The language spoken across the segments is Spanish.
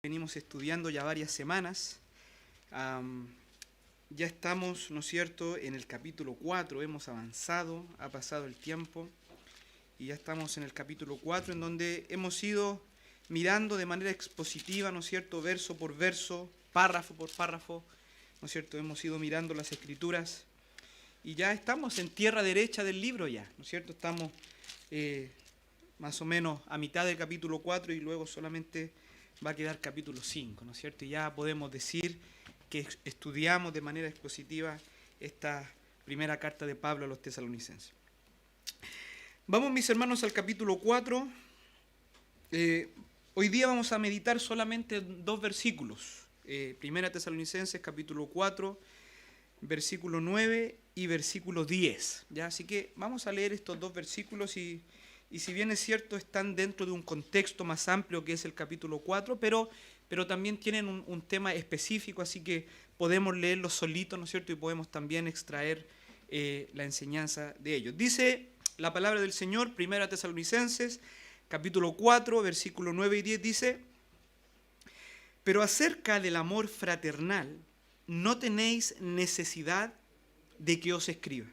Venimos estudiando ya varias semanas. Ya estamos, ¿no es cierto?, en el capítulo 4, hemos avanzado, ha pasado el tiempo, y ya estamos en el capítulo 4, en donde hemos ido mirando de manera expositiva, ¿no es cierto?, verso por verso, párrafo por párrafo, ¿no es cierto?, hemos ido mirando las Escrituras, y ya estamos en tierra derecha del libro ya, ¿no es cierto?, estamos más o menos a mitad del capítulo 4 y luego solamente va a quedar capítulo 5, ¿no es cierto? Y ya podemos decir que estudiamos de manera expositiva esta primera carta de Pablo a los tesalonicenses. Vamos, mis hermanos, al capítulo 4. Hoy día vamos a meditar solamente dos versículos. Primera Tesalonicenses, capítulo 4, versículo 9 y versículo 10. ¿Ya? Así que vamos a leer estos dos versículos y si bien es cierto, están dentro de un contexto más amplio que es el capítulo 4, pero también tienen un tema específico, así que podemos leerlos solitos, ¿no es cierto? Y podemos también extraer la enseñanza de ellos. Dice la palabra del Señor, Primera Tesalonicenses, capítulo 4, versículo 9 y 10, dice: pero acerca del amor fraternal, no tenéis necesidad de que os escriba,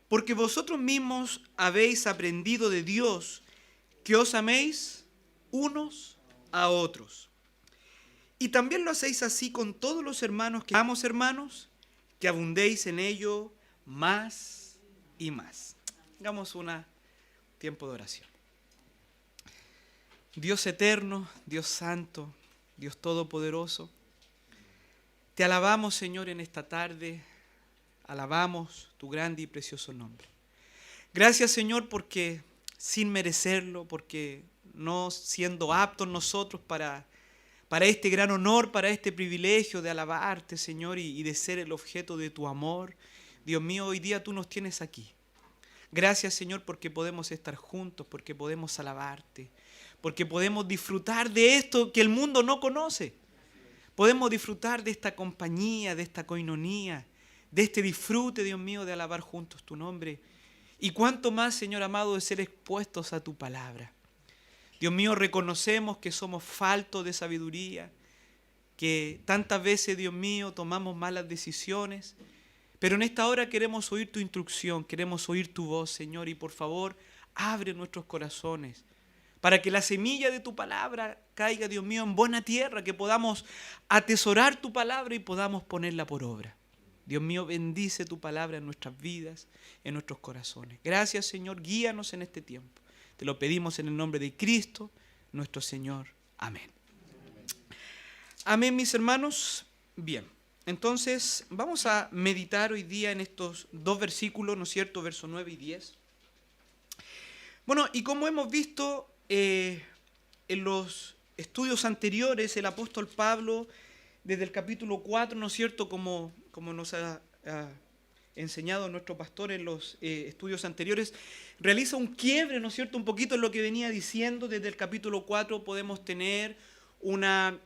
porque vosotros mismos habéis aprendido de Dios que os améis unos a otros. Y también lo hacéis así con todos los hermanos que amamos, hermanos, que abundéis en ello más y más. Hagamos un tiempo de oración. Dios eterno, Dios santo, Dios todopoderoso, te alabamos, Señor, en esta tarde. Alabamos tu grande y precioso nombre. Gracias, Señor, porque sin merecerlo, porque no siendo aptos nosotros para este gran honor, para este privilegio de alabarte, Señor, y de ser el objeto de tu amor, Dios mío, hoy día tú nos tienes aquí. Gracias, Señor, porque podemos estar juntos, porque podemos alabarte, porque podemos disfrutar de esto que el mundo no conoce. Podemos disfrutar de esta compañía, de esta coinonía, de este disfrute, Dios mío, de alabar juntos tu nombre. Y cuánto más, Señor amado, de ser expuestos a tu palabra. Dios mío, reconocemos que somos faltos de sabiduría, que tantas veces, Dios mío, tomamos malas decisiones, pero en esta hora queremos oír tu instrucción, queremos oír tu voz, Señor, y por favor, abre nuestros corazones para que la semilla de tu palabra caiga, Dios mío, en buena tierra, que podamos atesorar tu palabra y podamos ponerla por obra. Dios mío, bendice tu palabra en nuestras vidas, en nuestros corazones. Gracias, Señor, guíanos en este tiempo. Te lo pedimos en el nombre de Cristo, nuestro Señor. Amén. Amén, mis hermanos. Bien, entonces vamos a meditar hoy día en estos dos versículos, ¿no es cierto? Versos 9 y 10. Bueno, y como hemos visto en los estudios anteriores, el apóstol Pablo, desde el capítulo 4, ¿no es cierto?, como nos ha enseñado nuestro pastor en los estudios anteriores, realiza un quiebre, ¿no es cierto?, un poquito en lo que venía diciendo. Desde el capítulo 4 podemos tener una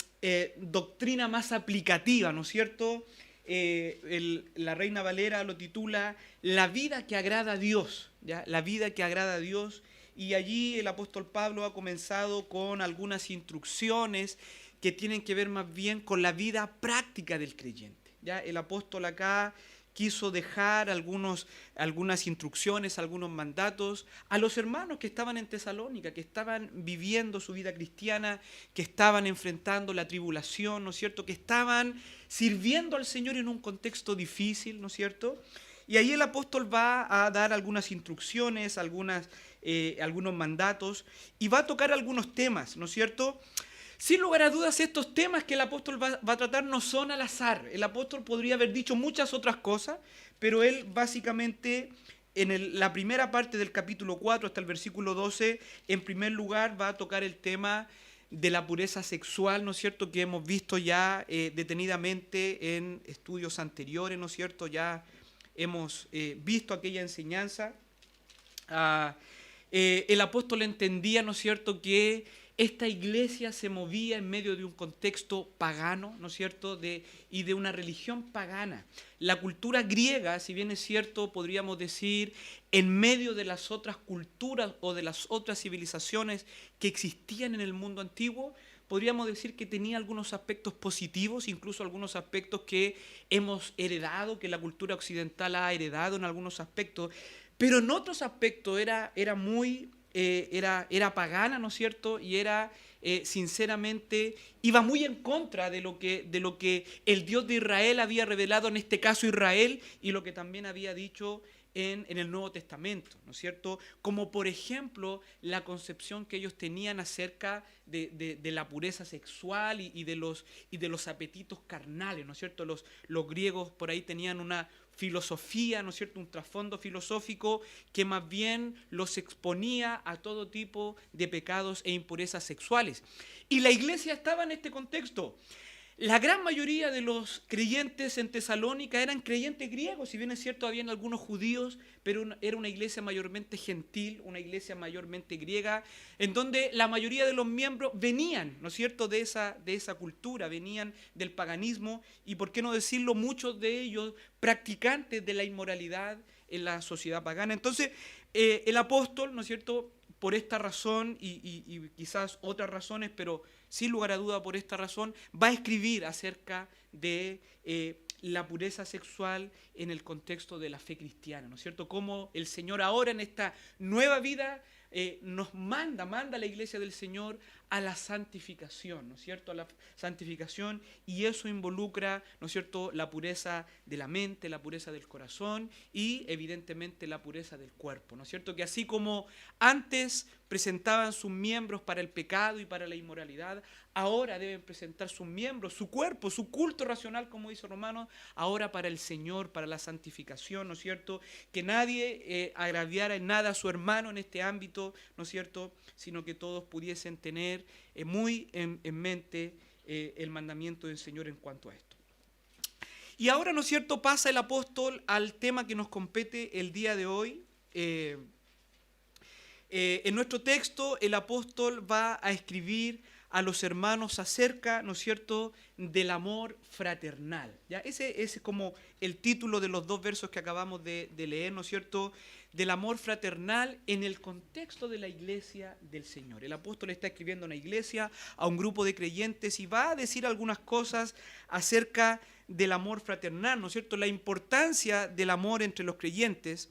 doctrina más aplicativa, ¿no es cierto? La Reina Valera lo titula La vida que agrada a Dios, ¿ya? La vida que agrada a Dios. Y allí el apóstol Pablo ha comenzado con algunas instrucciones que tienen que ver más bien con la vida práctica del creyente. ¿Ya? El apóstol acá quiso dejar algunas instrucciones, algunos mandatos a los hermanos que estaban en Tesalónica, que estaban viviendo su vida cristiana, que estaban enfrentando la tribulación, ¿no es cierto?, que estaban sirviendo al Señor en un contexto difícil, ¿no es cierto? Y ahí el apóstol va a dar algunas instrucciones, algunos mandatos, y va a tocar algunos temas, ¿no es cierto? Sin lugar a dudas, estos temas que el apóstol va a tratar no son al azar. El apóstol podría haber dicho muchas otras cosas, pero él básicamente en la primera parte del capítulo 4 hasta el versículo 12, en primer lugar va a tocar el tema de la pureza sexual, ¿no es cierto?, que hemos visto ya detenidamente en estudios anteriores, ¿no es cierto? Ya hemos visto aquella enseñanza. El apóstol entendía, ¿no es cierto?, que esta iglesia se movía en medio de un contexto pagano, ¿no es cierto?, y de una religión pagana. La cultura griega, si bien es cierto, podríamos decir, en medio de las otras culturas o de las otras civilizaciones que existían en el mundo antiguo, podríamos decir que tenía algunos aspectos positivos, incluso algunos aspectos que hemos heredado, que la cultura occidental ha heredado en algunos aspectos, pero en otros aspectos era pagana, ¿no es cierto? Y era, sinceramente, iba muy en contra de lo que el Dios de Israel había revelado, en este caso Israel, y lo que también había dicho en el Nuevo Testamento, ¿no es cierto? Como por ejemplo la concepción que ellos tenían acerca de la pureza sexual y de los apetitos carnales, ¿no es cierto? Los griegos por ahí tenían una filosofía, ¿no es cierto?, un trasfondo filosófico que más bien los exponía a todo tipo de pecados e impurezas sexuales. Y la iglesia estaba en este contexto. La gran mayoría de los creyentes en Tesalónica eran creyentes griegos, si bien es cierto, habían algunos judíos, pero era una iglesia mayormente gentil, una iglesia mayormente griega, en donde la mayoría de los miembros venían, ¿no es cierto?, de esa cultura, venían del paganismo, y por qué no decirlo, muchos de ellos practicantes de la inmoralidad en la sociedad pagana. Entonces, el apóstol, ¿no es cierto?, por esta razón y quizás otras razones, pero sin lugar a duda por esta razón, va a escribir acerca de la pureza sexual en el contexto de la fe cristiana, ¿no es cierto? Cómo el Señor ahora en esta nueva vida nos manda a la iglesia del Señor a la santificación, ¿no es cierto? A la santificación, y eso involucra, ¿no es cierto?, la pureza de la mente, la pureza del corazón y evidentemente la pureza del cuerpo, ¿no es cierto? Que así como antes presentaban sus miembros para el pecado y para la inmoralidad, ahora deben presentar sus miembros, su cuerpo, su culto racional, como dice Romanos, ahora para el Señor, para la santificación, ¿no es cierto? Que nadie agraviara en nada a su hermano en este ámbito, ¿no es cierto?, sino que todos pudiesen tener muy en mente el mandamiento del Señor en cuanto a esto. Y ahora, ¿no es cierto?, pasa el apóstol al tema que nos compete el día de hoy. En nuestro texto, el apóstol va a escribir a los hermanos acerca, ¿no es cierto?, del amor fraternal. ¿Ya? Ese es como el título de los dos versos que acabamos de leer, ¿no es cierto?, del amor fraternal en el contexto de la iglesia del Señor. El apóstol está escribiendo a una iglesia, a un grupo de creyentes, y va a decir algunas cosas acerca del amor fraternal, ¿no es cierto?, la importancia del amor entre los creyentes,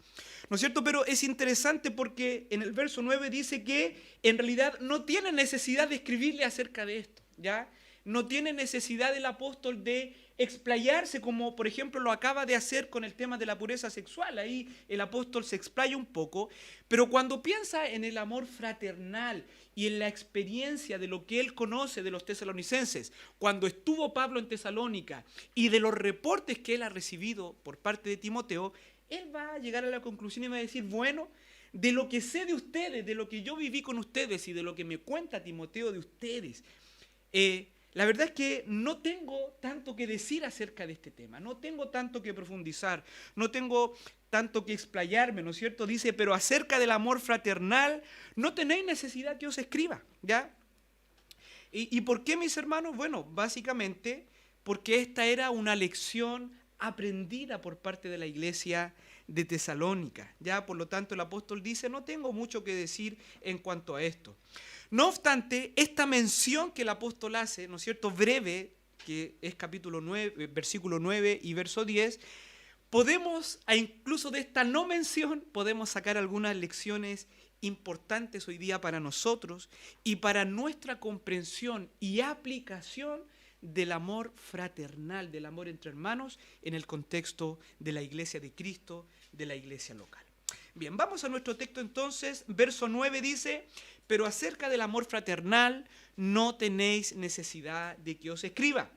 ¿no es cierto? Pero es interesante porque en el verso 9 dice que en realidad no tiene necesidad de escribirle acerca de esto, ¿ya? No tiene necesidad el apóstol de explayarse como por ejemplo lo acaba de hacer con el tema de la pureza sexual. Ahí el apóstol se explaya un poco, pero cuando piensa en el amor fraternal y en la experiencia de lo que él conoce de los tesalonicenses, cuando estuvo Pablo en Tesalónica y de los reportes que él ha recibido por parte de Timoteo, él va a llegar a la conclusión y va a decir, bueno, de lo que sé de ustedes, de lo que yo viví con ustedes y de lo que me cuenta Timoteo de ustedes, la verdad es que no tengo tanto que decir acerca de este tema, no tengo tanto que profundizar, no tengo tanto que explayarme, ¿no es cierto? Dice, pero acerca del amor fraternal no tenéis necesidad que os escriba, ¿ya? ¿Y por qué, mis hermanos? Bueno, básicamente porque esta era una lección aprendida por parte de la iglesia de Tesalónica, ¿ya? Por lo tanto, el apóstol dice, no tengo mucho que decir en cuanto a esto. No obstante, esta mención que el apóstol hace, ¿no es cierto?, breve, que es capítulo 9, versículo 9 y verso 10, podemos, incluso de esta no mención, podemos sacar algunas lecciones importantes hoy día para nosotros y para nuestra comprensión y aplicación del amor fraternal, del amor entre hermanos en el contexto de la iglesia de Cristo, de la iglesia local. Bien, vamos a nuestro texto entonces. Verso 9 dice, pero acerca del amor fraternal no tenéis necesidad de que os escriba.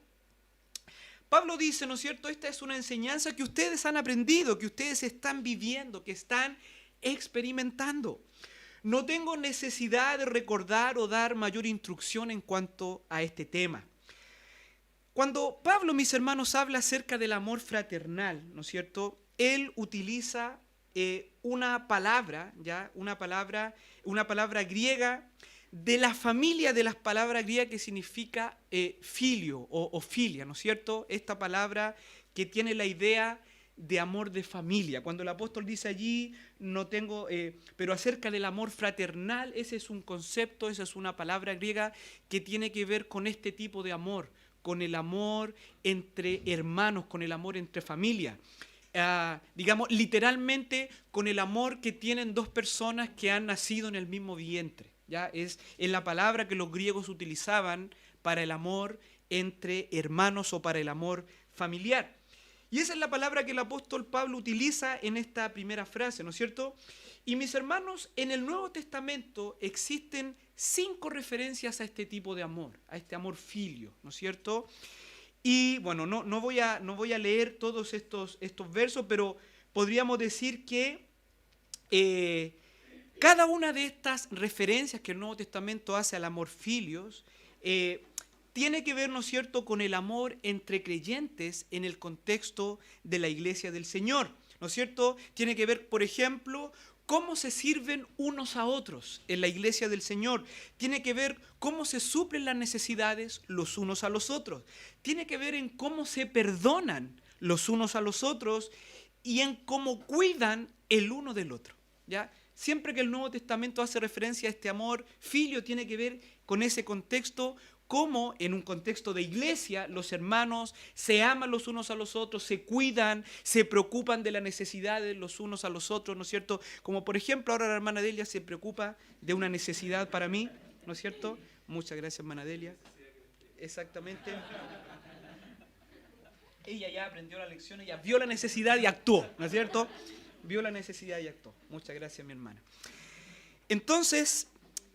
Pablo dice, ¿no es cierto?, esta es una enseñanza que ustedes han aprendido, que ustedes están viviendo, que están experimentando. No tengo necesidad de recordar o dar mayor instrucción en cuanto a este tema. Cuando Pablo, mis hermanos, habla acerca del amor fraternal, ¿no es cierto?, él utiliza una palabra, ¿ya? Una palabra griega de la familia de las palabras griegas que significa filio o filia, ¿no es cierto? Esta palabra que tiene la idea de amor de familia. Cuando el apóstol dice allí, no tengo, pero acerca del amor fraternal, ese es un concepto, esa es una palabra griega que tiene que ver con este tipo de amor, con el amor entre hermanos, con el amor entre familia. Digamos, literalmente con el amor que tienen dos personas que han nacido en el mismo vientre. ¿Ya? Es la palabra que los griegos utilizaban para el amor entre hermanos o para el amor familiar. Y esa es la palabra que el apóstol Pablo utiliza en esta primera frase, ¿no es cierto? Y mis hermanos, en el Nuevo Testamento existen 5 referencias a este tipo de amor, a este amor filio, ¿no es cierto? Y bueno, no voy a leer todos estos versos, pero podríamos decir que cada una de estas referencias que el Nuevo Testamento hace al amor filios tiene que ver, ¿no es cierto?, con el amor entre creyentes en el contexto de la iglesia del Señor, ¿no es cierto? Tiene que ver, por ejemplo, cómo se sirven unos a otros en la iglesia del Señor. Tiene que ver cómo se suplen las necesidades los unos a los otros. Tiene que ver en cómo se perdonan los unos a los otros y en cómo cuidan el uno del otro, ¿ya? Siempre que el Nuevo Testamento hace referencia a este amor filio, tiene que ver con ese contexto, cómo en un contexto de iglesia los hermanos se aman los unos a los otros, se cuidan, se preocupan de las necesidades los unos a los otros, ¿no es cierto? Como por ejemplo ahora la hermana Delia se preocupa de una necesidad para mí, ¿no es cierto? Muchas gracias, hermana Delia. Exactamente. Ella ya aprendió la lección, ella vio la necesidad y actuó, ¿no es cierto? Vio la necesidad y actuó. Muchas gracias, mi hermana. Entonces,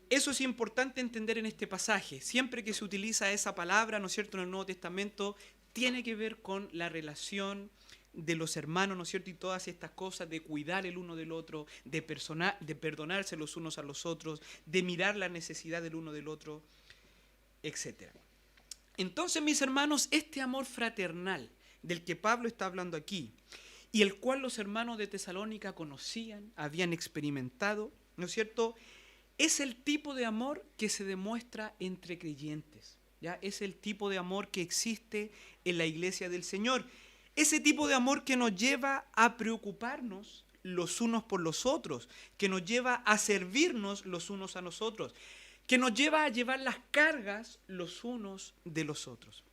eso es importante entender en este pasaje. Siempre que se utiliza esa palabra, ¿no es cierto?, en el Nuevo Testamento, tiene que ver con la relación de los hermanos, ¿no es cierto?, y todas estas cosas de cuidar el uno del otro, de perdonarse los unos a los otros, de mirar la necesidad del uno del otro, etc. Entonces, mis hermanos, este amor fraternal del que Pablo está hablando aquí, y el cual los hermanos de Tesalónica conocían, habían experimentado, ¿no es cierto?, es el tipo de amor que se demuestra entre creyentes, ¿ya? Es el tipo de amor que existe en la iglesia del Señor. Ese tipo de amor que nos lleva a preocuparnos los unos por los otros, que nos lleva a servirnos los unos a los otros, que nos lleva a llevar las cargas los unos de los otros.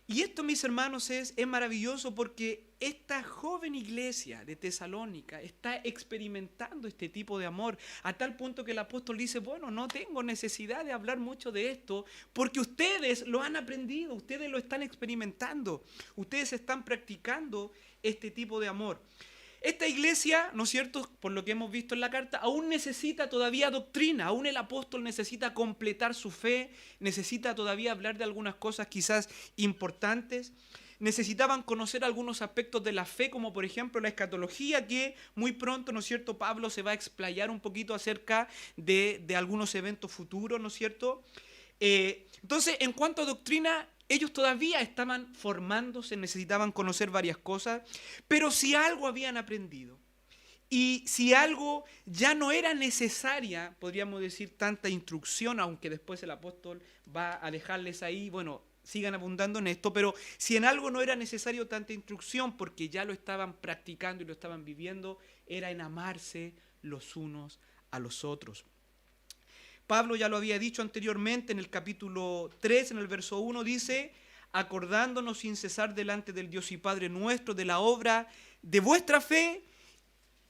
Y esto, mis hermanos, es maravilloso porque esta joven iglesia de Tesalónica está experimentando este tipo de amor a tal punto que el apóstol dice, bueno, no tengo necesidad de hablar mucho de esto porque ustedes lo han aprendido, ustedes lo están experimentando, ustedes están practicando este tipo de amor. Esta iglesia, ¿no es cierto?, por lo que hemos visto en la carta, aún necesita todavía doctrina, aún el apóstol necesita completar su fe, necesita todavía hablar de algunas cosas quizás importantes. Necesitaban conocer algunos aspectos de la fe, como por ejemplo la escatología, que muy pronto, ¿no es cierto?, Pablo se va a explayar un poquito acerca de algunos eventos futuros, ¿no es cierto? Entonces, en cuanto a doctrina, ellos todavía estaban formándose, necesitaban conocer varias cosas, pero si algo habían aprendido y si algo ya no era necesaria, podríamos decir, tanta instrucción, aunque después el apóstol va a dejarles ahí, bueno, sigan abundando en esto, pero si en algo no era necesario tanta instrucción porque ya lo estaban practicando y lo estaban viviendo, era en amarse los unos a los otros. Pablo ya lo había dicho anteriormente en el capítulo 3, en el verso 1, dice, acordándonos sin cesar delante del Dios y Padre nuestro de la obra de vuestra fe,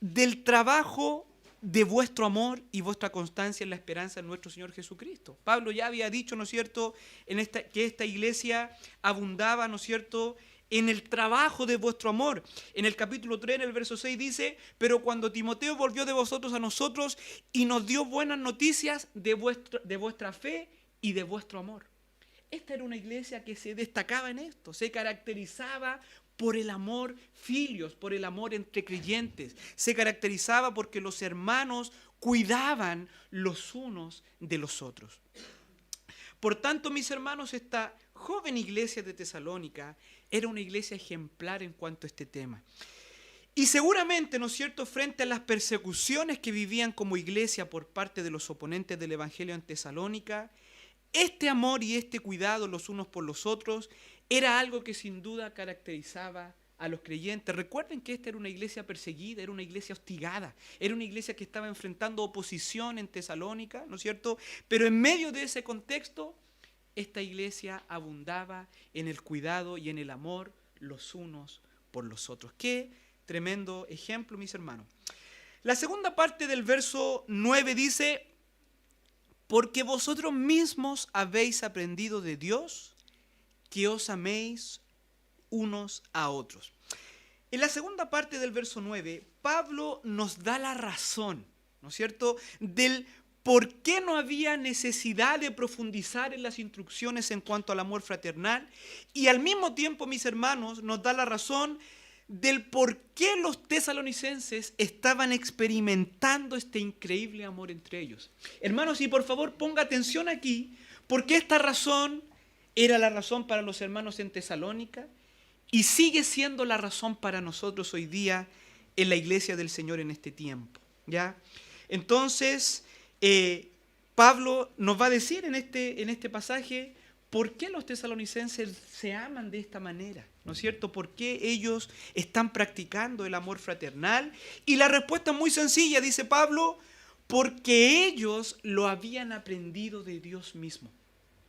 del trabajo de vuestro amor y vuestra constancia en la esperanza en nuestro Señor Jesucristo. Pablo ya había dicho, ¿no es cierto?, que esta iglesia abundaba, ¿no es cierto?, en el trabajo de vuestro amor. En el capítulo 3, en el verso 6 dice, pero cuando Timoteo volvió de vosotros a nosotros y nos dio buenas noticias de vuestra fe y de vuestro amor. Esta era una iglesia que se destacaba en esto, se caracterizaba por el amor filios, por el amor entre creyentes. Se caracterizaba porque los hermanos cuidaban los unos de los otros. Por tanto, mis hermanos, esta joven iglesia de Tesalónica era una iglesia ejemplar en cuanto a este tema. Y seguramente, ¿no es cierto?, frente a las persecuciones que vivían como iglesia por parte de los oponentes del Evangelio en Tesalónica, este amor y este cuidado los unos por los otros era algo que sin duda caracterizaba a los creyentes. Recuerden que esta era una iglesia perseguida, era una iglesia hostigada, era una iglesia que estaba enfrentando oposición en Tesalónica, ¿no es cierto? Pero en medio de ese contexto, esta iglesia abundaba en el cuidado y en el amor los unos por los otros. Qué tremendo ejemplo, mis hermanos. La segunda parte del verso 9 dice: porque vosotros mismos habéis aprendido de Dios que os améis unos a otros. En la segunda parte del verso 9, Pablo nos da la razón, ¿no es cierto?, del por qué no había necesidad de profundizar en las instrucciones en cuanto al amor fraternal, y al mismo tiempo, mis hermanos, nos da la razón del por qué los tesalonicenses estaban experimentando este increíble amor entre ellos. Hermanos, y por favor ponga atención aquí, porque esta razón era la razón para los hermanos en Tesalónica y sigue siendo la razón para nosotros hoy día en la iglesia del Señor en este tiempo, ¿ya? Entonces, Pablo nos va a decir en este pasaje por qué los tesalonicenses se aman de esta manera, ¿no es cierto? ¿Por qué ellos están practicando el amor fraternal? Y la respuesta es muy sencilla, dice Pablo: porque ellos lo habían aprendido de Dios mismo,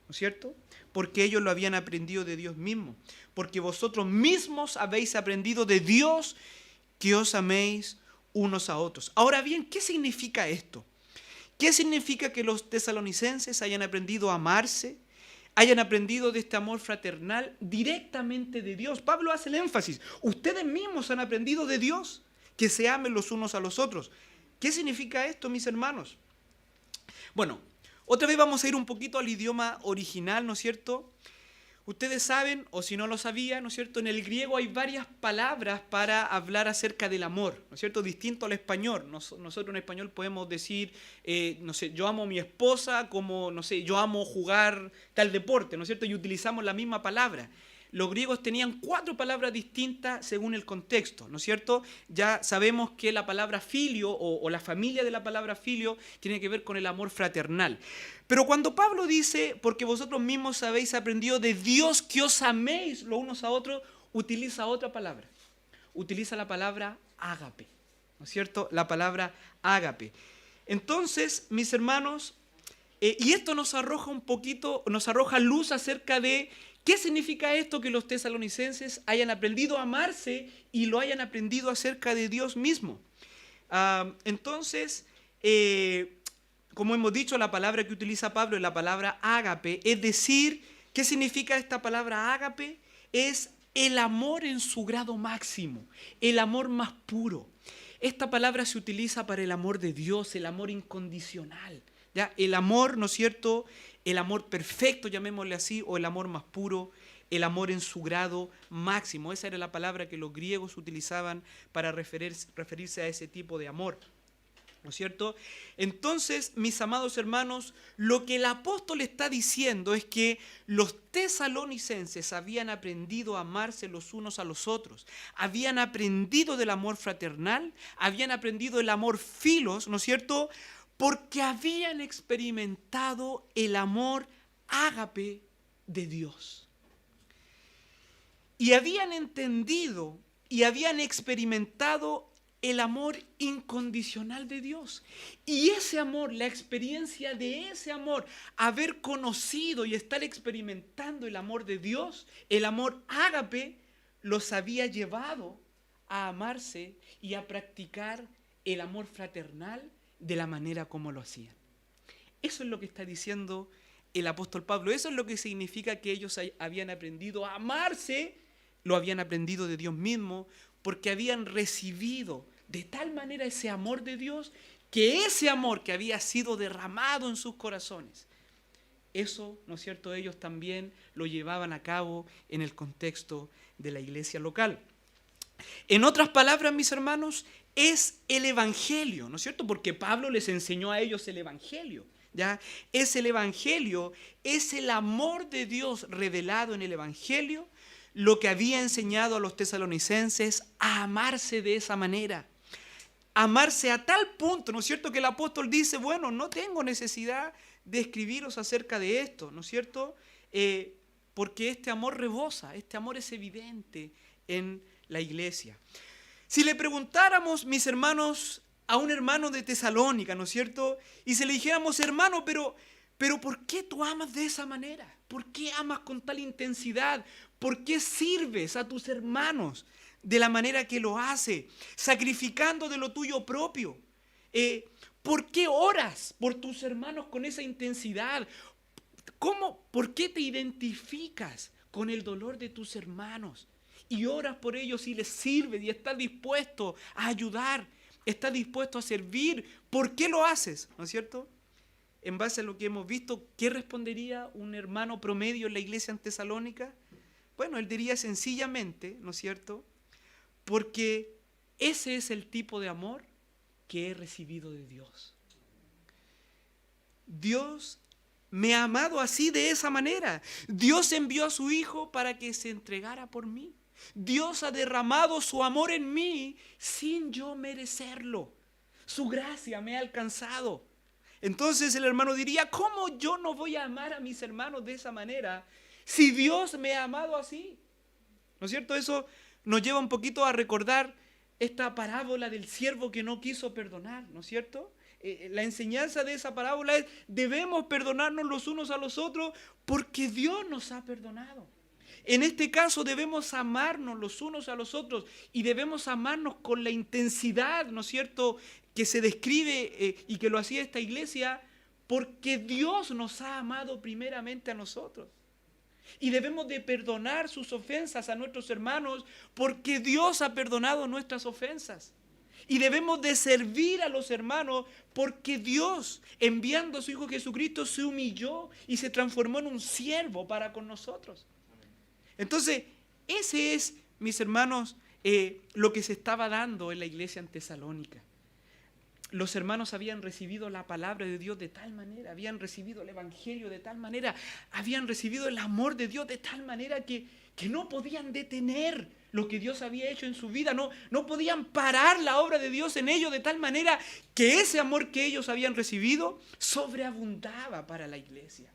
¿no es cierto? Porque ellos lo habían aprendido de Dios mismo. Porque vosotros mismos habéis aprendido de Dios que os améis unos a otros. Ahora bien, ¿qué significa esto? ¿Qué significa que los tesalonicenses hayan aprendido a amarse, hayan aprendido de este amor fraternal directamente de Dios? Pablo hace el énfasis: ustedes mismos han aprendido de Dios que se amen los unos a los otros. ¿Qué significa esto, mis hermanos? Bueno, otra vez vamos a ir un poquito al idioma original, ¿no es cierto? Ustedes saben, o si no lo sabían, ¿no es cierto?, en el griego hay varias palabras para hablar acerca del amor, ¿no es cierto?, distinto al español. Nosotros en español podemos decir, no sé, yo amo a mi esposa, como, no sé, yo amo jugar tal deporte, ¿no es cierto?, y utilizamos la misma palabra. Los griegos tenían 4 palabras distintas según el contexto, ¿no es cierto? Ya sabemos que la palabra filio o la familia de la palabra filio tiene que ver con el amor fraternal. Pero cuando Pablo dice: porque vosotros mismos habéis aprendido de Dios que os améis los unos a otros, utiliza otra palabra. Utiliza la palabra ágape, ¿no es cierto? La palabra ágape. Entonces, mis hermanos, y esto nos arroja un poquito, nos arroja luz acerca de ¿qué significa esto? Que los tesalonicenses hayan aprendido a amarse y lo hayan aprendido acerca de Dios mismo. Entonces, como hemos dicho, la palabra que utiliza Pablo es la palabra ágape. Es decir, ¿qué significa esta palabra ágape? Es el amor en su grado máximo, el amor más puro. Esta palabra se utiliza para el amor de Dios, el amor incondicional, ¿ya? El amor, ¿no es cierto?, el amor perfecto, llamémosle así, o el amor más puro, el amor en su grado máximo. Esa era la palabra que los griegos utilizaban para referirse a ese tipo de amor, ¿no es cierto? Entonces, mis amados hermanos, lo que el apóstol está diciendo es que los tesalonicenses habían aprendido a amarse los unos a los otros, habían aprendido del amor fraternal, habían aprendido el amor filos, ¿no es cierto?, porque habían experimentado el amor ágape de Dios. Y habían entendido y habían experimentado el amor incondicional de Dios. Y ese amor, la experiencia de ese amor, haber conocido y estar experimentando el amor de Dios, el amor ágape, los había llevado a amarse y a practicar el amor fraternal de la manera como lo hacían. Eso es lo que está diciendo el apóstol Pablo. Eso es lo que significa que ellos habían aprendido a amarse, lo habían aprendido de Dios mismo, porque habían recibido de tal manera ese amor de Dios, que ese amor que había sido derramado en sus corazones, eso, ¿no es cierto?, ellos también lo llevaban a cabo en el contexto de la iglesia local. En otras palabras, mis hermanos, es el evangelio, ¿no es cierto? Porque Pablo les enseñó a ellos el evangelio, ¿ya? Es el evangelio, es el amor de Dios revelado en el evangelio, lo que había enseñado a los tesalonicenses a amarse de esa manera. Amarse a tal punto, ¿no es cierto?, que el apóstol dice: bueno, no tengo necesidad de escribiros acerca de esto, ¿no es cierto? Porque este amor rebosa, este amor es evidente en la iglesia. Si le preguntáramos, mis hermanos, a un hermano de Tesalónica, ¿no es cierto? Y si le dijéramos, hermano, pero ¿por qué tú amas de esa manera? ¿Por qué amas con tal intensidad? ¿Por qué sirves a tus hermanos de la manera que lo hace, sacrificando de lo tuyo propio? ¿Por qué oras por tus hermanos con esa intensidad? ¿Por qué te identificas con el dolor de tus hermanos y oras por ellos y les sirves y estás dispuesto a ayudar, estás dispuesto a servir? ¿Por qué lo haces? ¿No es cierto? En base a lo que hemos visto, ¿qué respondería un hermano promedio en la iglesia en Tesalónica? Bueno, él diría sencillamente, ¿no es cierto? Porque ese es el tipo de amor que he recibido de Dios. Dios me ha amado así, de esa manera. Dios envió a su Hijo para que se entregara por mí. Dios ha derramado su amor en mí sin yo merecerlo. Su gracia me ha alcanzado. Entonces el hermano diría, ¿cómo yo no voy a amar a mis hermanos de esa manera si Dios me ha amado así? ¿No es cierto? Eso nos lleva un poquito a recordar esta parábola del siervo que no quiso perdonar, ¿no es cierto? La enseñanza de esa parábola es, debemos perdonarnos los unos a los otros porque Dios nos ha perdonado. En este caso debemos amarnos los unos a los otros y debemos amarnos con la intensidad, ¿no es cierto?, que se describe y que lo hacía esta iglesia, porque Dios nos ha amado primeramente a nosotros. Y debemos de perdonar sus ofensas a nuestros hermanos porque Dios ha perdonado nuestras ofensas. Y debemos de servir a los hermanos porque Dios, enviando a su Hijo Jesucristo, se humilló y se transformó en un siervo para con nosotros. Entonces, ese es, mis hermanos, lo que se estaba dando en la iglesia en Tesalónica. Los hermanos habían recibido la palabra de Dios de tal manera, habían recibido el evangelio de tal manera, habían recibido el amor de Dios de tal manera que no podían detener lo que Dios había hecho en su vida, no podían parar la obra de Dios en ellos de tal manera que ese amor que ellos habían recibido sobreabundaba para la iglesia.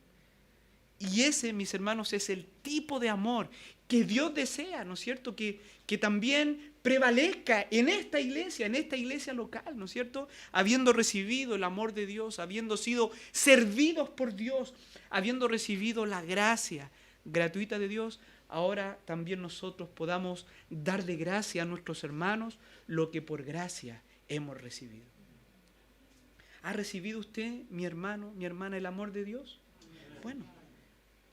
Y ese, mis hermanos, es el tipo de amor que Dios desea, ¿no es cierto? Que también prevalezca en esta iglesia local, ¿no es cierto? Habiendo recibido el amor de Dios, habiendo sido servidos por Dios, habiendo recibido la gracia gratuita de Dios, ahora también nosotros podamos dar de gracia a nuestros hermanos lo que por gracia hemos recibido. ¿Ha recibido usted, mi hermano, mi hermana, el amor de Dios? Bueno,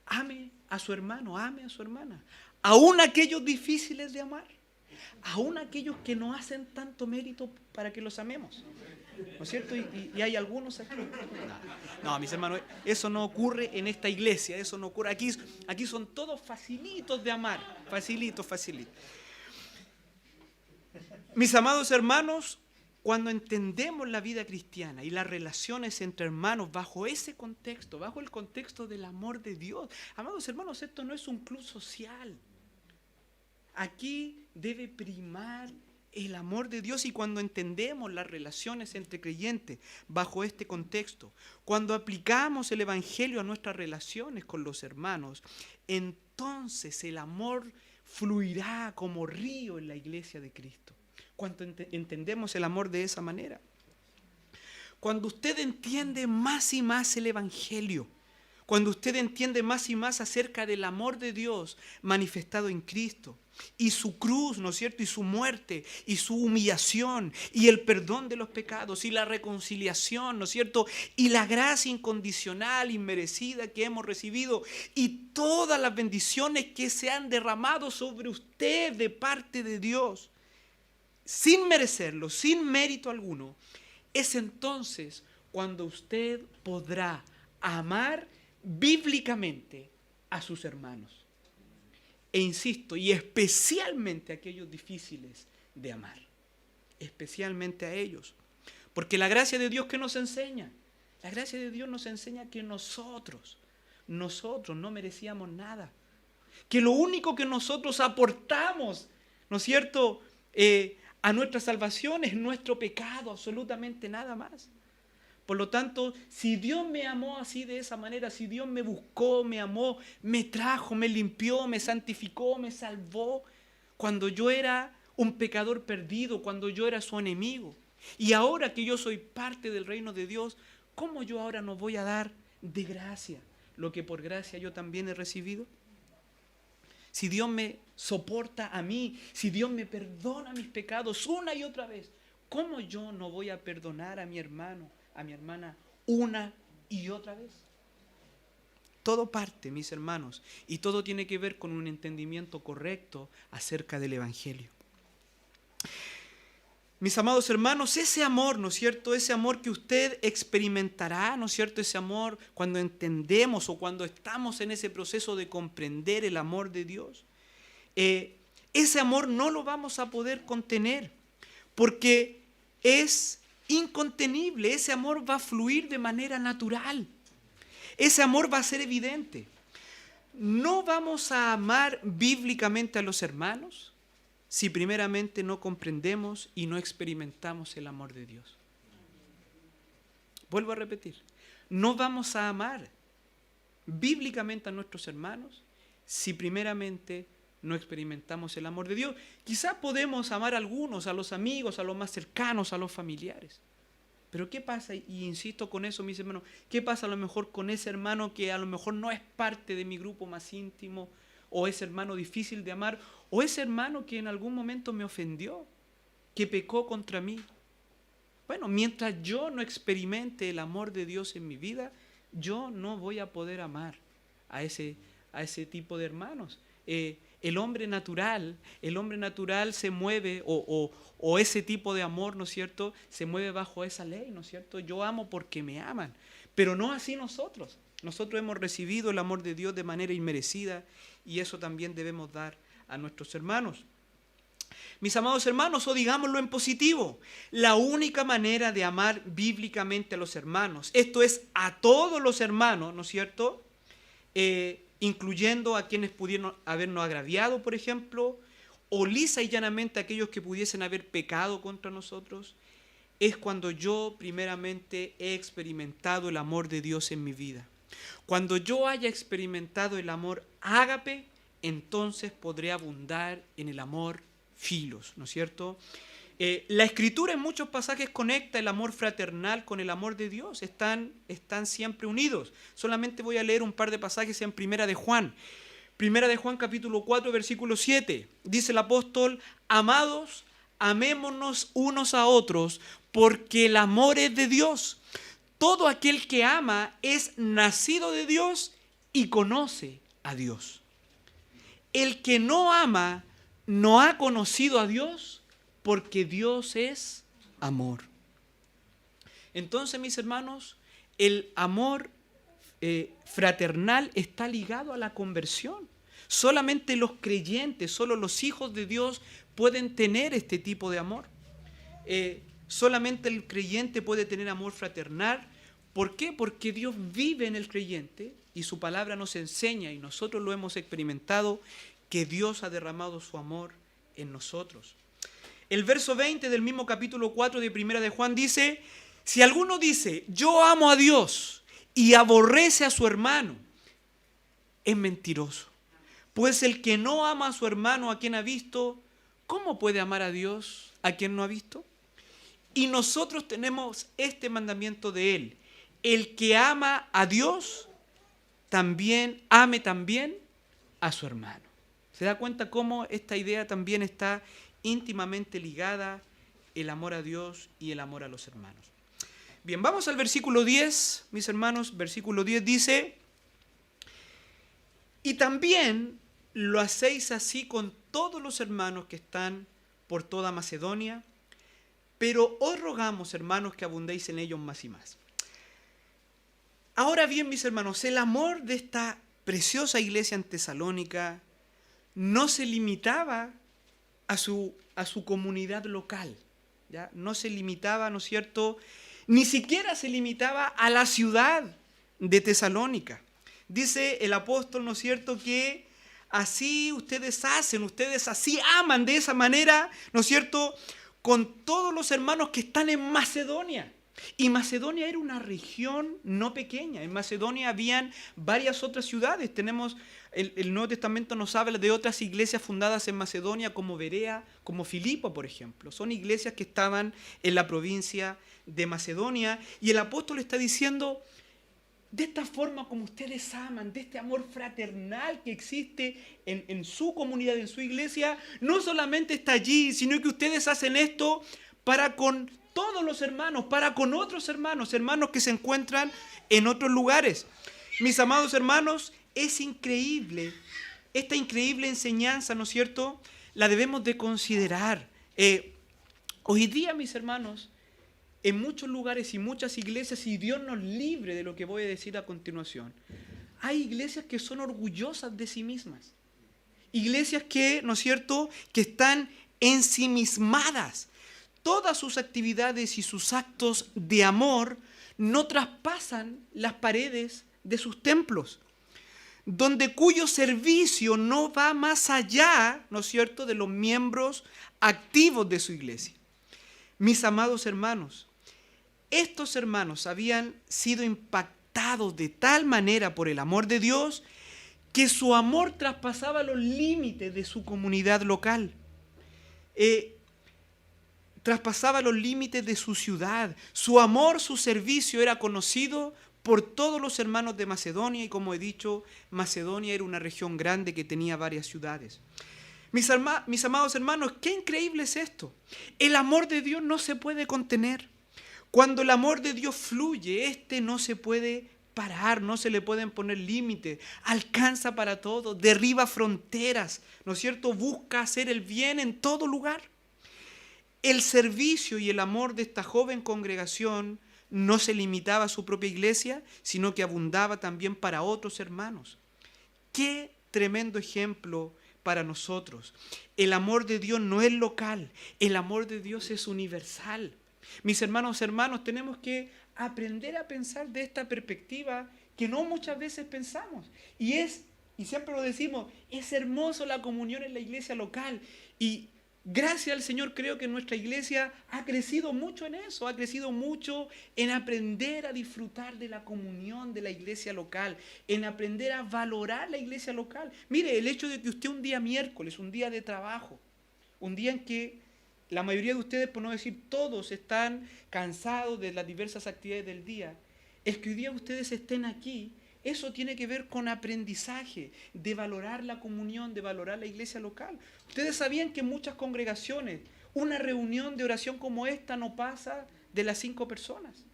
ame a su hermano, ame a su hermana. Aún aquellos difíciles de amar. Aún aquellos que no hacen tanto mérito para que los amemos. ¿No es cierto? Y hay algunos aquí. No, mis hermanos, eso no ocurre en esta iglesia. Eso no ocurre. Aquí son todos facilitos de amar. Facilitos. Mis amados hermanos, cuando entendemos la vida cristiana y las relaciones entre hermanos bajo ese contexto, bajo el contexto del amor de Dios, amados hermanos, esto no es un club social. Aquí debe primar el amor de Dios, y cuando entendemos las relaciones entre creyentes bajo este contexto, cuando aplicamos el evangelio a nuestras relaciones con los hermanos, entonces el amor fluirá como río en la iglesia de Cristo. Cuando entendemos el amor de esa manera. Cuando usted entiende más y más el evangelio, cuando usted entiende más y más acerca del amor de Dios manifestado en Cristo y su cruz, ¿no es cierto?, y su muerte y su humillación y el perdón de los pecados y la reconciliación, ¿no es cierto?, y la gracia incondicional, inmerecida que hemos recibido y todas las bendiciones que se han derramado sobre usted de parte de Dios, sin merecerlo, sin mérito alguno, es entonces cuando usted podrá amar bíblicamente a sus hermanos. E insisto, y especialmente a aquellos difíciles de amar. Especialmente a ellos. Porque la gracia de Dios, ¿qué nos enseña? La gracia de Dios nos enseña que nosotros no merecíamos nada. Que lo único que nosotros aportamos, ¿no es cierto?, a nuestra salvación es nuestro pecado, absolutamente nada más. Por lo tanto, si Dios me amó así, de esa manera, si Dios me buscó, me amó, me trajo, me limpió, me santificó, me salvó, cuando yo era un pecador perdido, cuando yo era su enemigo. Y ahora que yo soy parte del reino de Dios, ¿cómo yo ahora no voy a dar de gracia lo que por gracia yo también he recibido? Si Dios me soporta a mí, si Dios me perdona mis pecados una y otra vez, ¿cómo yo no voy a perdonar a mi hermano, a mi hermana una y otra vez? Todo parte, mis hermanos, y todo tiene que ver con un entendimiento correcto acerca del Evangelio. Mis amados hermanos, ese amor, ¿no es cierto? Ese amor que usted experimentará, ¿no es cierto? Ese amor cuando entendemos o cuando estamos en ese proceso de comprender el amor de Dios. Ese amor no lo vamos a poder contener porque es incontenible. Ese amor va a fluir de manera natural. Ese amor va a ser evidente. No vamos a amar bíblicamente a los hermanos si primeramente no comprendemos y no experimentamos el amor de Dios. Vuelvo a repetir, no vamos a amar bíblicamente a nuestros hermanos si primeramente no experimentamos el amor de Dios. Quizás podemos amar a algunos, a los amigos, a los más cercanos, a los familiares. Pero ¿qué pasa? Y insisto con eso, mis hermanos, ¿qué pasa a lo mejor con ese hermano que a lo mejor no es parte de mi grupo más íntimo, o ese hermano difícil de amar, o ese hermano que en algún momento me ofendió, que pecó contra mí? Bueno, mientras yo no experimente el amor de Dios en mi vida, yo no voy a poder amar a ese tipo de hermanos. El hombre natural se mueve, o ese tipo de amor, ¿no es cierto?, se mueve bajo esa ley, ¿no es cierto? Yo amo porque me aman, pero no así nosotros. Nosotros hemos recibido el amor de Dios de manera inmerecida y eso también debemos dar a nuestros hermanos. Mis amados hermanos, o digámoslo en positivo, la única manera de amar bíblicamente a los hermanos, esto es a todos los hermanos, ¿no es cierto?, incluyendo a quienes pudieron habernos agraviado, por ejemplo, o lisa y llanamente a aquellos que pudiesen haber pecado contra nosotros, es cuando yo primeramente he experimentado el amor de Dios en mi vida. Cuando yo haya experimentado el amor ágape, entonces podré abundar en el amor filos, ¿no es cierto? La Escritura en muchos pasajes conecta el amor fraternal con el amor de Dios. Están siempre unidos. Solamente voy a leer un par de pasajes en Primera de Juan. Primera de Juan capítulo 4, versículo 7. Dice el apóstol: amados, amémonos unos a otros, porque el amor es de Dios. Todo aquel que ama es nacido de Dios y conoce a Dios. El que no ama no ha conocido a Dios, porque Dios es amor. Entonces, mis hermanos, el amor fraternal está ligado a la conversión. Solamente los creyentes, solo los hijos de Dios pueden tener este tipo de amor. Solamente el creyente puede tener amor fraternal. ¿Por qué? Porque Dios vive en el creyente y su palabra nos enseña, y nosotros lo hemos experimentado, que Dios ha derramado su amor en nosotros. El verso 20 del mismo capítulo 4 de Primera de Juan dice: si alguno dice, yo amo a Dios, y aborrece a su hermano, es mentiroso. Pues el que no ama a su hermano a quien ha visto, ¿cómo puede amar a Dios a quien no ha visto? Y nosotros tenemos este mandamiento de Él: el que ama a Dios, ame también a su hermano. ¿Se da cuenta cómo esta idea también está íntimamente ligada, el amor a Dios y el amor a los hermanos? Bien, vamos al versículo 10, mis hermanos. Versículo 10 dice: y también lo hacéis así con todos los hermanos que están por toda Macedonia, pero os rogamos, hermanos, que abundéis en ellos más y más. Ahora bien, mis hermanos, el amor de esta preciosa iglesia en Tesalónica no se limitaba a su comunidad local, ¿ya? No se limitaba, ¿no es cierto?, ni siquiera se limitaba a la ciudad de Tesalónica. Dice el apóstol, ¿no es cierto?, que así ustedes hacen, ustedes así aman de esa manera, ¿no es cierto?, con todos los hermanos que están en Macedonia. Y Macedonia era una región no pequeña. En Macedonia habían varias otras ciudades. Tenemos, el Nuevo Testamento nos habla de otras iglesias fundadas en Macedonia, como Berea, como Filipo, por ejemplo. Son iglesias que estaban en la provincia de Macedonia. Y el apóstol está diciendo, de esta forma como ustedes aman, de este amor fraternal que existe en su comunidad, en su iglesia, no solamente está allí, sino que ustedes hacen esto para con todos los hermanos, para con otros hermanos, hermanos que se encuentran en otros lugares. Mis amados hermanos, es increíble, esta increíble enseñanza, ¿no es cierto?, la debemos de considerar. Hoy día, mis hermanos, en muchos lugares y muchas iglesias, y Dios nos libre de lo que voy a decir a continuación, hay iglesias que son orgullosas de sí mismas. Iglesias que, ¿no es cierto?, que están ensimismadas. Todas sus actividades y sus actos de amor no traspasan las paredes de sus templos, cuyo servicio no va más allá, ¿no es cierto?, de los miembros activos de su iglesia. Mis amados hermanos, estos hermanos habían sido impactados de tal manera por el amor de Dios que su amor traspasaba los límites de su comunidad local. Traspasaba los límites de su ciudad. Su amor, su servicio era conocido por todos los hermanos de Macedonia, y como he dicho, Macedonia era una región grande que tenía varias ciudades. Mis amados hermanos, qué increíble es esto. El amor de Dios no se puede contener. Cuando el amor de Dios fluye, no se puede parar, no se le pueden poner límites, alcanza para todo, derriba fronteras, ¿no es cierto? Busca hacer el bien en todo lugar. El servicio y el amor de esta joven congregación no se limitaba a su propia iglesia, sino que abundaba también para otros hermanos. Qué tremendo ejemplo para nosotros. El amor de Dios no es local, el amor de Dios es universal. Mis hermanos, tenemos que aprender a pensar de esta perspectiva que no muchas veces pensamos. Y siempre lo decimos, es hermoso la comunión en la iglesia local. Y gracias al Señor creo que nuestra iglesia ha crecido mucho en eso, ha crecido mucho en aprender a disfrutar de la comunión de la iglesia local, en aprender a valorar la iglesia local. Mire, el hecho de que usted un día miércoles, un día de trabajo, un día en que la mayoría de ustedes, por no decir todos, están cansados de las diversas actividades del día, el que hoy día ustedes estén aquí, eso tiene que ver con aprendizaje, de valorar la comunión, de valorar la iglesia local. Ustedes sabían que en muchas congregaciones una reunión de oración como esta no pasa de las 5 personas.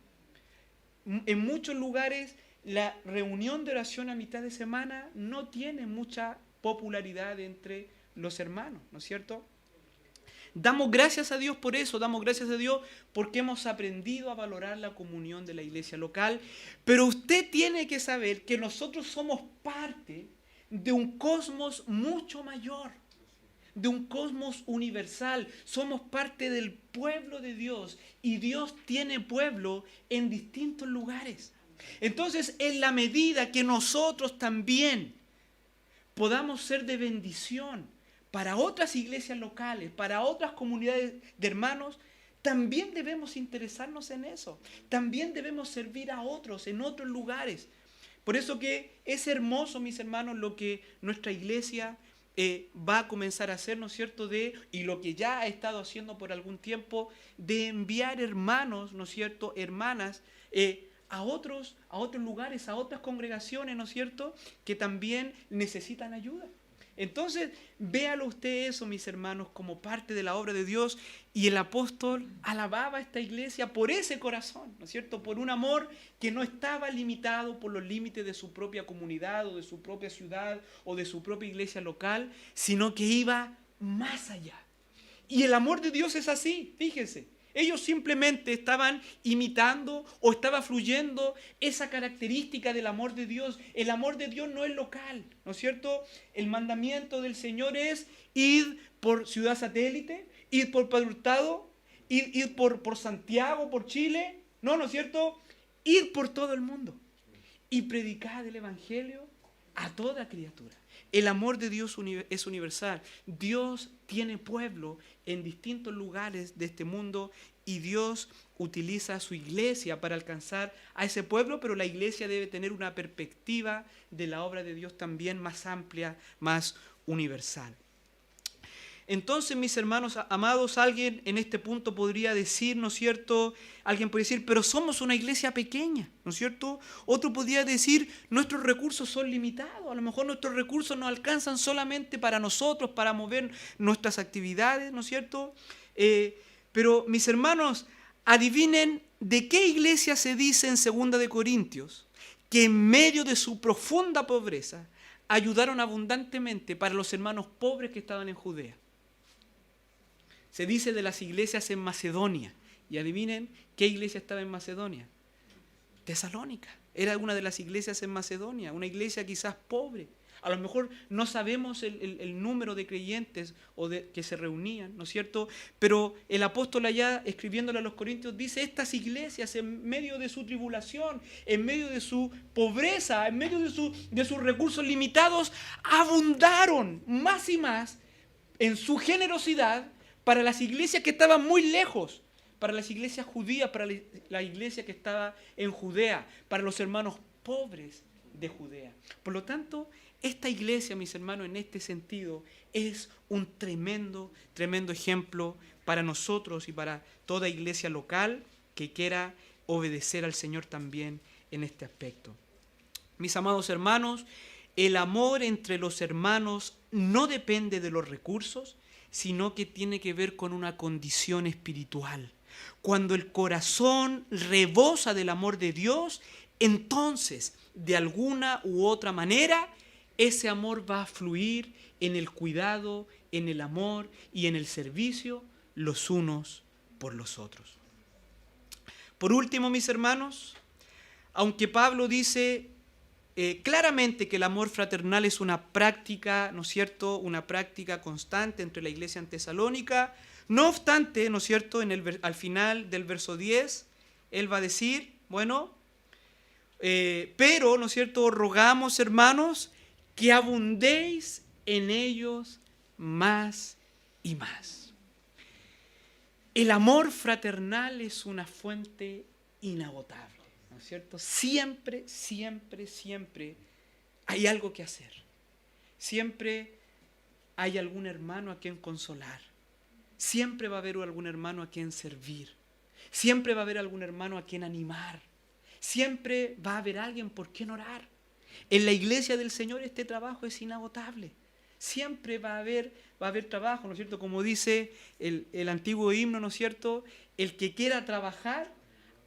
En muchos lugares la reunión de oración a mitad de semana no tiene mucha popularidad entre los hermanos, ¿no es cierto? Damos gracias a Dios por eso, damos gracias a Dios porque hemos aprendido a valorar la comunión de la iglesia local, pero usted tiene que saber que nosotros somos parte de un cosmos mucho mayor, de un cosmos universal. Somos parte del pueblo de Dios y Dios tiene pueblo en distintos lugares. Entonces, en la medida que nosotros también podamos ser de bendición para otras iglesias locales, para otras comunidades de hermanos, también debemos interesarnos en eso. También debemos servir a otros en otros lugares. Por eso que es hermoso, mis hermanos, lo que nuestra iglesia va a comenzar a hacer, ¿no es cierto?, y lo que ya ha estado haciendo por algún tiempo, de enviar hermanos, ¿no es cierto?, hermanas, a otros lugares, a otras congregaciones, ¿no es cierto?, que también necesitan ayuda. Entonces, véalo usted eso, mis hermanos, como parte de la obra de Dios. Y el apóstol alababa a esta iglesia por ese corazón, ¿no es cierto?, por un amor que no estaba limitado por los límites de su propia comunidad o de su propia ciudad o de su propia iglesia local, sino que iba más allá. Y el amor de Dios es así, fíjense. Ellos simplemente estaban imitando o estaba fluyendo esa característica del amor de Dios. El amor de Dios no es local, ¿no es cierto? El mandamiento del Señor es ir por Ciudad Satélite, ir por Padre Hurtado, ir por Santiago, por Chile, ¿no es cierto? Ir por todo el mundo y predicar el Evangelio a toda criatura. El amor de Dios es universal. Dios tiene pueblo en distintos lugares de este mundo y Dios utiliza a su iglesia para alcanzar a ese pueblo, pero la iglesia debe tener una perspectiva de la obra de Dios también más amplia, más universal. Entonces, mis hermanos amados, alguien en este punto podría decir, ¿no es cierto? Alguien podría decir, pero somos una iglesia pequeña, ¿no es cierto? Otro podría decir, nuestros recursos son limitados, a lo mejor nuestros recursos no alcanzan solamente para nosotros, para mover nuestras actividades, ¿no es cierto? Pero, mis hermanos, adivinen de qué iglesia se dice en 2 de Corintios que en medio de su profunda pobreza ayudaron abundantemente para los hermanos pobres que estaban en Judea. Se dice de las iglesias en Macedonia. Y adivinen qué iglesia estaba en Macedonia. Tesalónica. Era una de las iglesias en Macedonia. Una iglesia quizás pobre. A lo mejor no sabemos el número de creyentes que se reunían, ¿no es cierto? Pero el apóstol allá, escribiéndole a los corintios, dice, estas iglesias en medio de su tribulación, en medio de su pobreza, en medio de sus recursos limitados, abundaron más y más en su generosidad para las iglesias que estaban muy lejos, para las iglesias judías, para la iglesia que estaba en Judea, para los hermanos pobres de Judea. Por lo tanto, esta iglesia, mis hermanos, en este sentido, es un tremendo, tremendo ejemplo para nosotros y para toda iglesia local que quiera obedecer al Señor también en este aspecto. Mis amados hermanos, el amor entre los hermanos no depende de los recursos, sino que tiene que ver con una condición espiritual. Cuando el corazón rebosa del amor de Dios, entonces, de alguna u otra manera, ese amor va a fluir en el cuidado, en el amor y en el servicio los unos por los otros. Por último, mis hermanos, aunque Pablo dice claramente que el amor fraternal es una práctica, ¿no es cierto?, una práctica constante entre la iglesia en Tesalónica. No obstante, ¿no es cierto?, al final del verso 10, él va a decir, bueno, pero, ¿no es cierto?, rogamos, hermanos, que abundéis en ellos más y más. El amor fraternal es una fuente inagotable. ¿No es cierto? Siempre, siempre, siempre hay algo que hacer. Siempre hay algún hermano a quien consolar. Siempre va a haber algún hermano a quien servir. Siempre va a haber algún hermano a quien animar. Siempre va a haber alguien por quien orar. En la iglesia del Señor este trabajo es inagotable. Siempre va a haber trabajo, ¿no es cierto? Como dice el antiguo himno, ¿no es cierto? El que quiera trabajar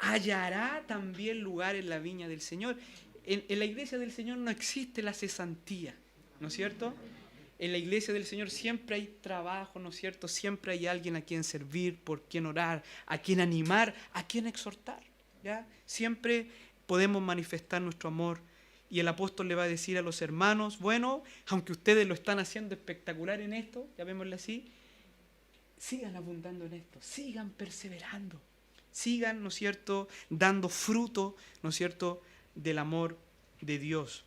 hallará también lugar en la viña del Señor. En la iglesia del Señor no existe la cesantía, ¿no es cierto? En la iglesia del Señor siempre hay trabajo, ¿no es cierto? Siempre hay alguien a quien servir, por quien orar, a quien animar, a quien exhortar, ¿ya? Siempre podemos manifestar nuestro amor. Y el apóstol le va a decir a los hermanos, bueno, aunque ustedes lo están haciendo espectacular en esto, llamémosle así, sigan abundando en esto, sigan perseverando. Sigan, ¿no es cierto?, dando fruto, ¿no es cierto?, del amor de Dios.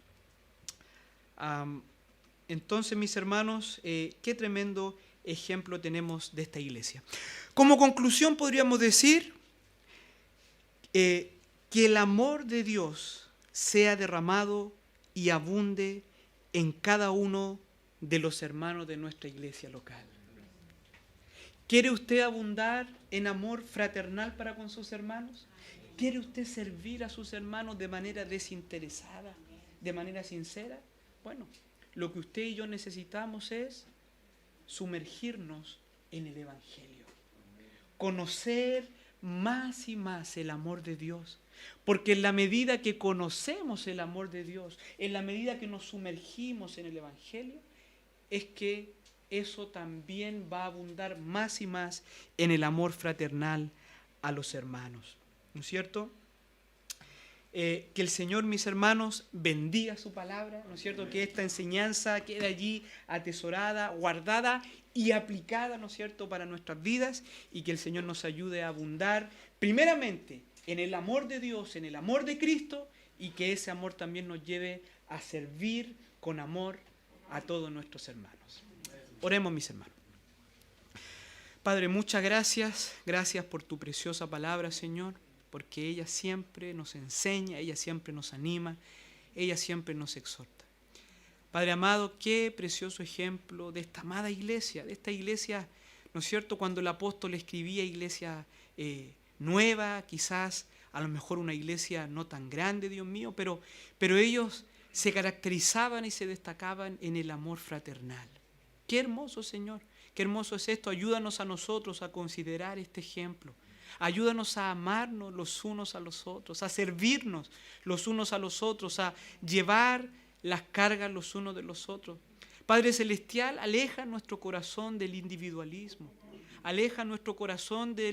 Entonces, mis hermanos, qué tremendo ejemplo tenemos de esta iglesia. Como conclusión podríamos decir que el amor de Dios sea derramado y abunde en cada uno de los hermanos de nuestra iglesia local. ¿Quiere usted abundar en amor fraternal para con sus hermanos? ¿Quiere usted servir a sus hermanos de manera desinteresada, de manera sincera? Bueno, lo que usted y yo necesitamos es sumergirnos en el Evangelio. Conocer más y más el amor de Dios. Porque en la medida que conocemos el amor de Dios, en la medida que nos sumergimos en el Evangelio, es que eso también va a abundar más y más en el amor fraternal a los hermanos. ¿No es cierto? Que el Señor, mis hermanos, bendiga su palabra, ¿no es cierto? Que esta enseñanza quede allí atesorada, guardada y aplicada, ¿no es cierto?, para nuestras vidas, y que el Señor nos ayude a abundar primeramente en el amor de Dios, en el amor de Cristo, y que ese amor también nos lleve a servir con amor a todos nuestros hermanos. Oremos, mis hermanos. Padre, muchas gracias. Gracias por tu preciosa palabra, Señor, porque ella siempre nos enseña, ella siempre nos anima, ella siempre nos exhorta. Padre amado, qué precioso ejemplo de esta amada iglesia, de esta iglesia, ¿no es cierto?, cuando el apóstol escribía iglesia nueva, quizás a lo mejor una iglesia no tan grande, Dios mío, pero ellos se caracterizaban y se destacaban en el amor fraternal. Qué hermoso, Señor, qué hermoso es esto. Ayúdanos a nosotros a considerar este ejemplo. Ayúdanos a amarnos los unos a los otros, a servirnos los unos a los otros, a llevar las cargas los unos de los otros. Padre Celestial, aleja nuestro corazón del individualismo. Aleja nuestro corazón de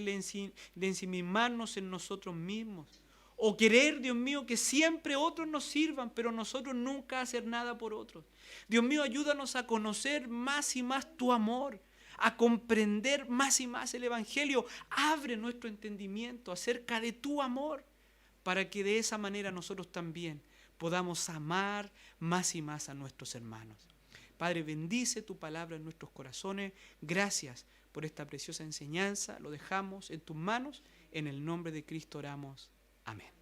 ensimismarnos en nosotros mismos. O querer, Dios mío, que siempre otros nos sirvan, pero nosotros nunca hacer nada por otros. Dios mío, ayúdanos a conocer más y más tu amor, a comprender más y más el Evangelio. Abre nuestro entendimiento acerca de tu amor, para que de esa manera nosotros también podamos amar más y más a nuestros hermanos. Padre, bendice tu palabra en nuestros corazones. Gracias por esta preciosa enseñanza. Lo dejamos en tus manos. En el nombre de Cristo oramos. Amén.